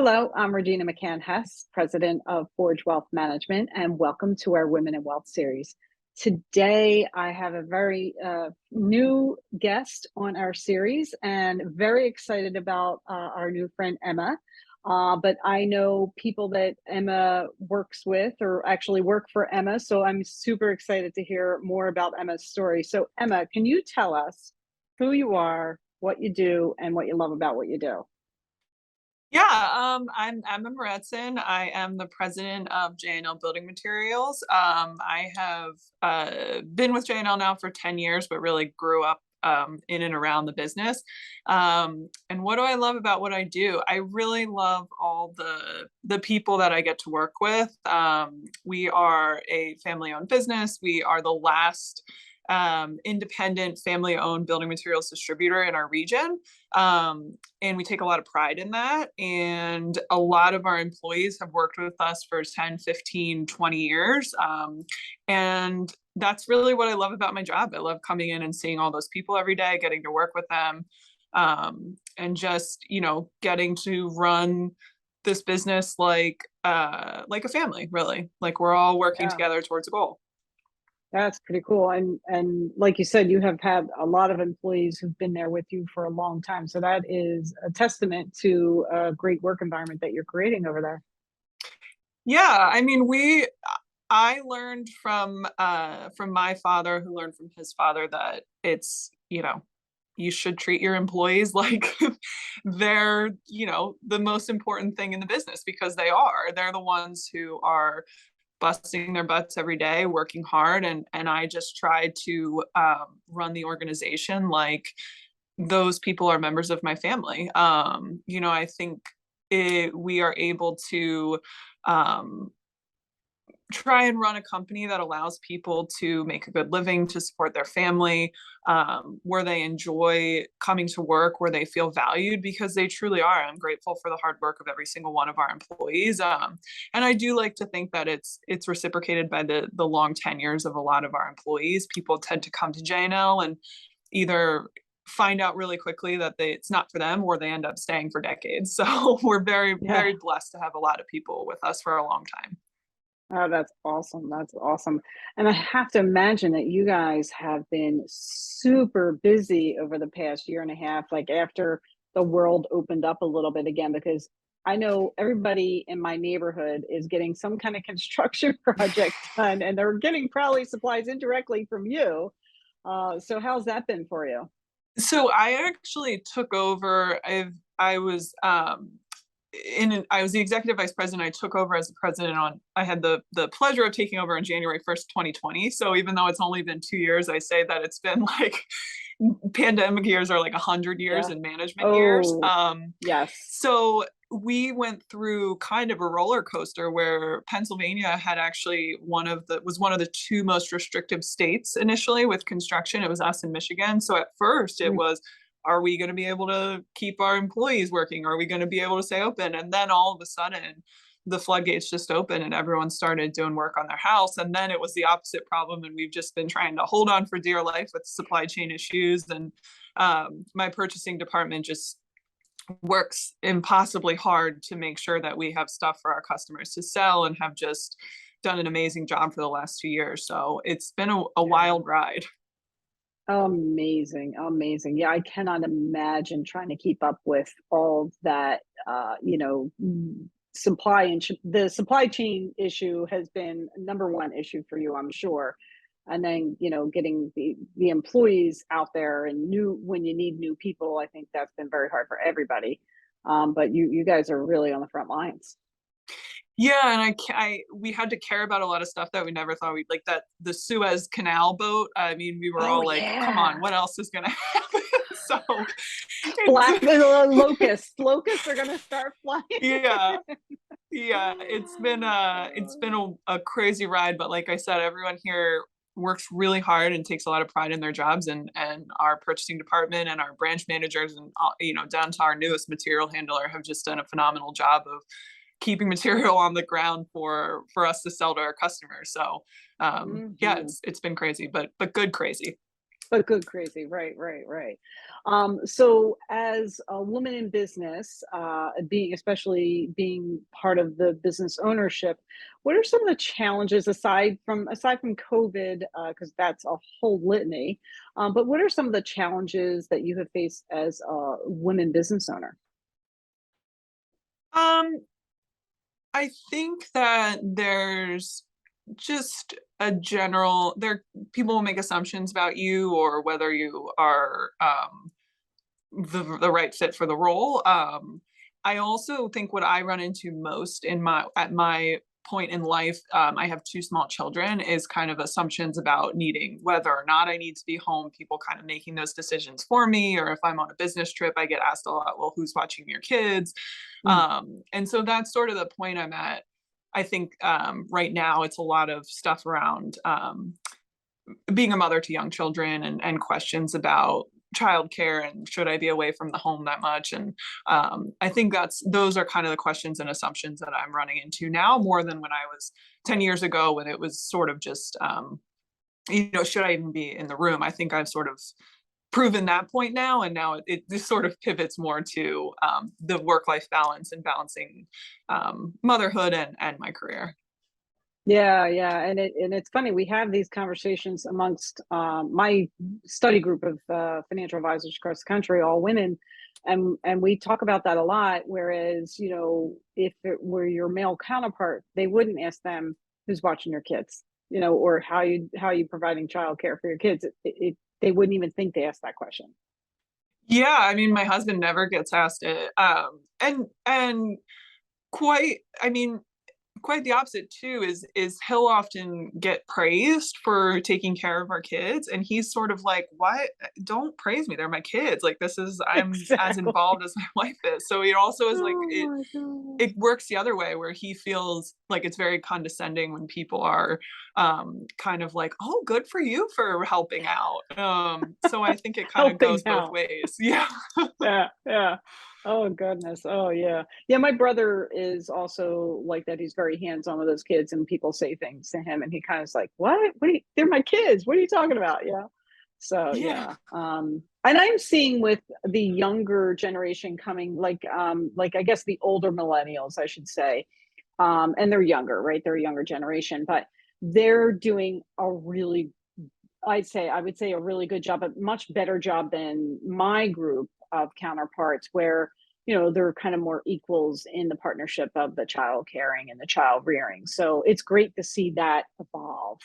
Hello, I'm Regina McCann-Hess, President of Forge Wealth Management, and welcome to our Women in Wealth series. Today, I have a very new guest on our series and very excited about our new friend, Emma. But I know people that Emma works with or actually work for Emma, so I'm super excited to hear more about Emma's story. So Emma, can you tell us who you are, what you do, and what you love about what you do? I'm Emma Moretzsohn. I am the president of J&L Building Materials. I have been with J&L now for 10 years, but really grew up in and around the business. And what do I love about what I do? I really love all the people that I get to work with. We are a family-owned business. We are the last independent family-owned building materials distributor in our region. And we take a lot of pride in that. And a lot of our employees have worked with us for 10, 15, 20 years. And that's really what I love about my job. I love coming in and seeing all those people every day, getting to work with them, and just, getting to run this business like a family, really. Like we're all working Yeah. together towards a goal. That's pretty cool. And like you said, you have had a lot of employees who've been there with you for a long time. So that is a testament to a great work environment that you're creating over there. Yeah, I mean, I learned from my father, who learned from his father, that it's, you should treat your employees like they're, the most important thing in the business, because they're the ones who are busting their butts every day, working hard. And I just try to run the organization like those people are members of my family. I think we are able to um, try and run a company that allows people to make a good living, to support their family, where they enjoy coming to work, where they feel valued, because they truly are. I'm grateful for the hard work of every single one of our employees. And I do like to think that it's reciprocated by the long tenures of a lot of our employees. People tend to come to J&L and either find out really quickly that it's not for them, or they end up staying for decades. So we're very, Yeah. very blessed to have a lot of people with us for a long time. Oh, that's awesome. That's awesome. And I have to imagine that you guys have been super busy over the past year and a half, like after the world opened up a little bit again, because I know everybody in my neighborhood is getting some kind of construction project done, and they're getting probably supplies indirectly from you. So how's that been for you? So I actually took over. I was I was the executive vice president. I took over as the president I had the pleasure of taking over on January 1st, 2020. So even though it's only been 2 years, I say that it's been like pandemic years are like 100 years Yeah. in management years. Oh, yes. So we went through kind of a roller coaster where Pennsylvania had actually was one of the two most restrictive states initially with construction. It was us in Michigan. So at first it Mm. was, are we going to be able to keep our employees working? Are we going to be able to stay open? And then all of a sudden, the floodgates just opened and everyone started doing work on their house. And then it was the opposite problem. And we've just been trying to hold on for dear life with supply chain issues. And my purchasing department just works impossibly hard to make sure that we have stuff for our customers to sell, and have just done an amazing job for the last 2 years. So it's been a Yeah. wild ride. Amazing, amazing. Yeah, I cannot imagine trying to keep up with all that, the supply chain issue has been number one issue for you, I'm sure. And then, getting the employees out there and when you need new people, I think that's been very hard for everybody. But you guys are really on the front lines. Yeah, and we had to care about a lot of stuff that we never thought we'd, like that the Suez Canal boat. I mean, we were Oh all like, "Come on, yeah. what else is gonna happen?" So it's Black locusts are gonna start flying. yeah, yeah. It's been a crazy ride, but like I said, everyone here works really hard and takes a lot of pride in their jobs, and our purchasing department and our branch managers and down to our newest material handler have just done a phenomenal job of keeping material on the ground for us to sell to our customers. So yeah, Mhm. it's been crazy, but good crazy. A good crazy, right, right, right. So as a woman in business, being especially being part of the business ownership, what are some of the challenges aside from COVID? Because that's a whole litany. But what are some of the challenges that you have faced as a women business owner? Um, I think that there's just a general there people will make assumptions about you or whether you are the right fit for the role. I also think what I run into most in my at my point in life, I have two small children, is kind of assumptions about needing whether or not I need to be home. People kind of making those decisions for me, or if I'm on a business trip, I get asked a lot, "Well, who's watching your kids?" Mm, And so that's sort of the point I'm at. I think right now it's a lot of stuff around being a mother to young children and questions about childcare and should I be away from the home that much. And I think those are kind of the questions and assumptions that I'm running into now more than when I was 10 years ago, when it was sort of just should I even be in the room. I think I've sort of proven that point now, and now it just sort of pivots more to the work-life balance and balancing motherhood and my career. yeah, yeah, and it's funny. We have these conversations amongst my study group of financial advisors across the country, all women, and we talk about that a lot. Whereas, if it were your male counterpart, they wouldn't ask them who's watching your kids, or how you providing childcare for your kids. They wouldn't even think to ask that question. Yeah, I mean, my husband never gets asked it. And quite, I mean, quite the opposite too, is he'll often get praised for taking care of our kids, and he's sort of like, "What? Don't praise me, they're my kids. Like, this is, I'm as Exactly. involved as my wife is." So it also is like Oh it my god. it works the other way, where he feels like it's very condescending when people are kind of like, "Oh, good for you for helping out." So I think it kind of Helping goes both out. ways. Yeah. Yeah, yeah. Oh goodness. Oh yeah. Yeah, my brother is also like that. He's very hands-on with those kids and people say things to him and he kind of is like, "What? They're my kids. What are you talking about?" Yeah. So, Yeah. yeah. And I'm seeing with the younger generation coming like I guess the older millennials, I should say. And they're younger, right? They're a younger generation, but they're doing a really I would say a really good job, a much better job than my group of counterparts, where they're kind of more equals in the partnership of the child caring and the child rearing. So it's great to see that evolve.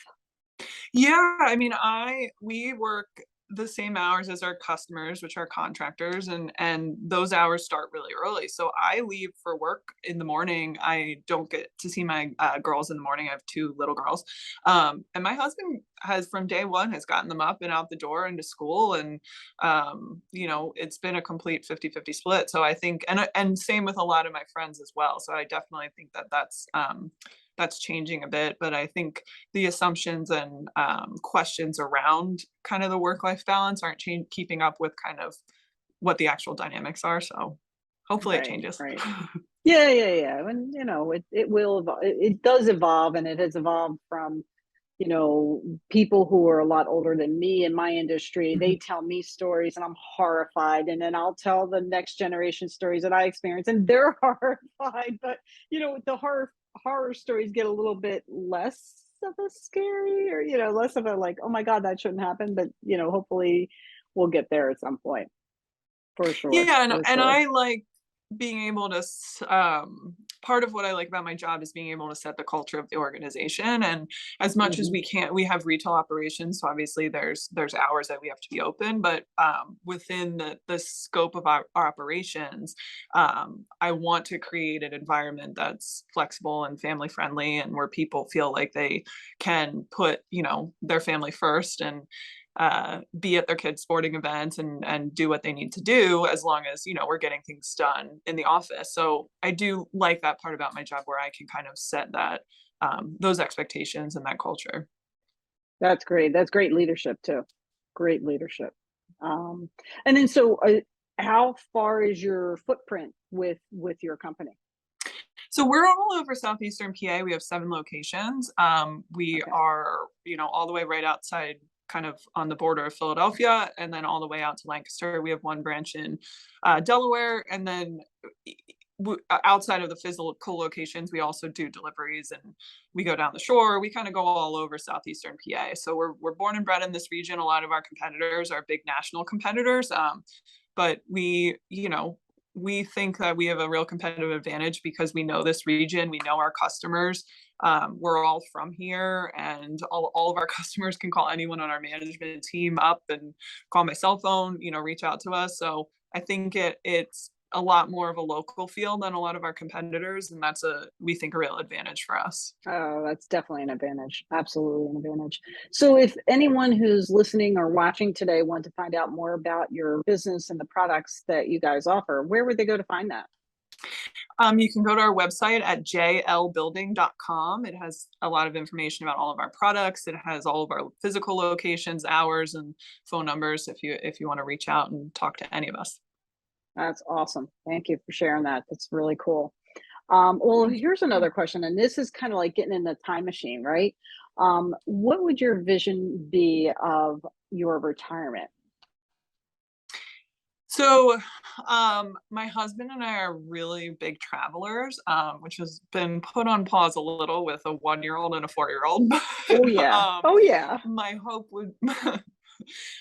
Yeah, I mean, I we work the same hours as our customers, which are contractors, and those hours start really early. So I leave for work in the morning. I don't get to see my girls in the morning. I have two little girls, and my husband has from day one has gotten them up and out the door into school, and it's been a complete 50-50 split. So I think, and same with a lot of my friends as well. So I definitely think that that's changing a bit, but I think the assumptions and questions around kind of the work-life balance aren't keeping up with kind of what the actual dynamics are. So hopefully it Right, changes. right. Yeah, yeah, yeah. And it will evolve. It does evolve, and it has evolved from people who are a lot older than me in my industry. They Mhm. tell me stories and I'm horrified. And then I'll tell the next generation stories that I experienced and they're horrified. But the horror stories get a little bit less of a scary, or less of a like, oh my God, that shouldn't happen. But hopefully we'll get there at some point. For sure. Yeah, and For and sure. I like being able to part of what I like about my job is being able to set the culture of the organization. And as much as Hmm. we can't, we have retail operations, so obviously there's hours that we have to be open, but within the scope of our operations, I want to create an environment that's flexible and family friendly, and where people feel like they can put their family first, and be at their kids' sporting events and do what they need to do, as long as we're getting things done in the office. So I do like that part about my job, where I can kind of set that those expectations and that culture. That's great. That's great leadership too. Great leadership. Um, and then so how far is your footprint with your company? So we're all over southeastern PA. We have 7 locations. We Okay. are all the way right outside. kind of on the border of Philadelphia, and then all the way out to Lancaster. We have one branch in Delaware, and then outside of the physical locations, we also do deliveries, and we go down the shore. We kind of go all over southeastern PA. So we're born and bred in this region. A lot of our competitors are big national competitors, but we think that we have a real competitive advantage because we know this region, we know our customers. We're all from here, and all of our customers can call anyone on our management team up and call my cell phone, reach out to us. So I think it's a lot more of a local feel than a lot of our competitors, and that's we think a real advantage for us. Oh, that's definitely an advantage. Absolutely an advantage. So if anyone who's listening or watching today want to find out more about your business and the products that you guys offer, where would they go to find that? You can go to our website at jlbuilding.com. It has a lot of information about all of our products. It has all of our physical locations, hours, and phone numbers if you want to reach out and talk to any of us. That's awesome. Thank you for sharing that. That's really cool. Well, here's another question, and this is kind of like getting in the time machine, right? What would your vision be of your retirement? So, my husband and I are really big travelers, which has been put on pause a little with a 1-year-old and a 4-year-old. Oh yeah. um, Oh yeah. my hope would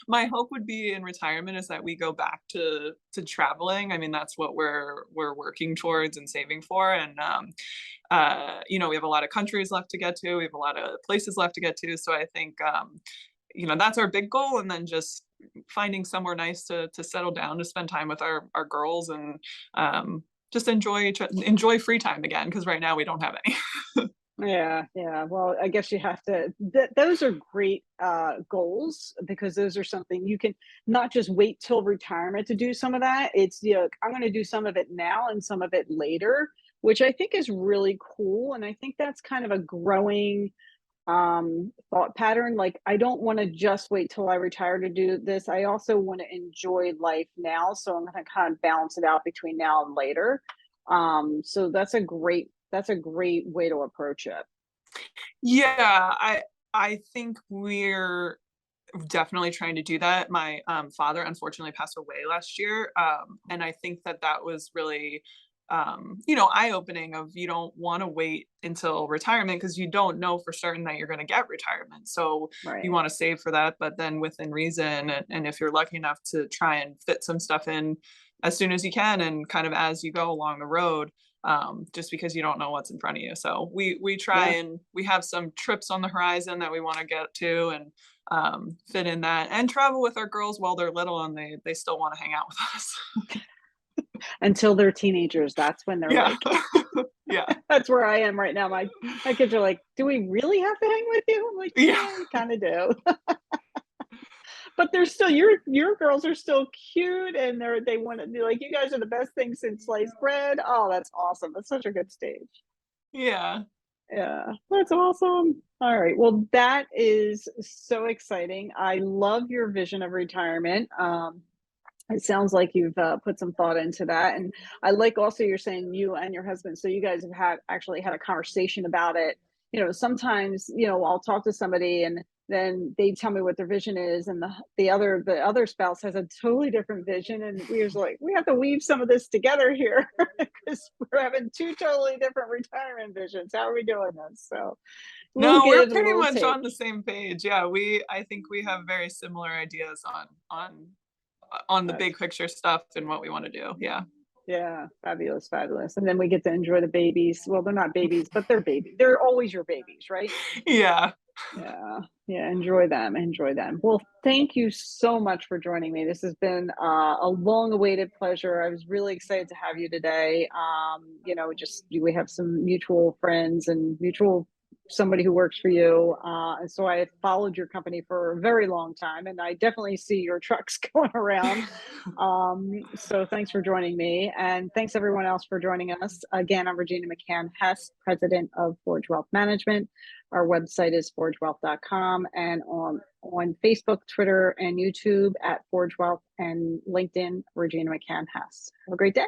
my hope would be in retirement is that we go back to traveling. I mean, that's what we're working towards and saving for. And we have a lot of countries left to get to. We have a lot of places left to get to. So I think that's our big goal. And then just finding somewhere nice to settle down, to spend time with our girls, and just enjoy free time again. Because right now we don't have any. Yeah, yeah. Well, I guess you have to. Those are great goals, because those are something you can not just wait till retirement to do some of that. It's I'm going to do some of it now and some of it later, which I think is really cool. And I think that's kind of a growing thought pattern. Like, I don't want to just wait till I retire to do this. I also want to enjoy life now, so I'm going to kind of balance it out between now and later. So that's a great way to approach it. Yeah, I think we're definitely trying to do that. My father unfortunately passed away last year, and I think that was really eye-opening. Of, you don't want to wait until retirement because you don't know for certain that you're going to get retirement. So you Right. want to save for that, but then within reason, and if you're lucky enough to try and fit some stuff in as soon as you can, and kind of as you go along the road, just because you don't know what's in front of you. So we try, Yeah. and we have some trips on the horizon that we want to get to, and fit in that, and travel with our girls while they're little, and they still want to hang out with us. Until they're teenagers, that's when they're Yeah. like, Yeah. that's where I am right now. My kids are like, "Do we really have to hang with you?" I'm like, Yeah. "Yeah, you kind of do." But they're still your girls are still cute, and they want to be like, you guys are the best thing since sliced bread. Oh, that's awesome. That's such a good stage. Yeah. Yeah, that's awesome. All right. Well, that is so exciting. I love your vision of retirement. It sounds like you've put some thought into that, and I like also you're saying you and your husband. So you guys have actually had a conversation about it. Sometimes I'll talk to somebody and then they tell me what their vision is, and the other spouse has a totally different vision, and we're just like, we have to weave some of this together here because we're having two totally different retirement visions. How are we doing this? So we'll No, we're give and pretty we'll much take. on the same page. Yeah, I think we have very similar ideas on the That's big picture stuff and what we want to do. Yeah. Yeah, fabulous, fabulous. And then we get to enjoy the babies. Well, they're not babies, but they're babies. They're always your babies, right? Yeah. Yeah, yeah. Enjoy them, enjoy them. Well, thank you so much for joining me. This has been a long-awaited pleasure. I was really excited to have you today. Just we have some mutual friends and mutual somebody who works for you. And so I followed your company for a very long time, and I definitely see your trucks going around. So thanks for joining me, and thanks everyone else for joining us. Again, I'm Regina McCann Hess, president of Forge Wealth Management. Our website is forgewealth.com, and on Facebook, Twitter, and YouTube at Forge Wealth, and LinkedIn, Regina McCann Hess. Have a great day.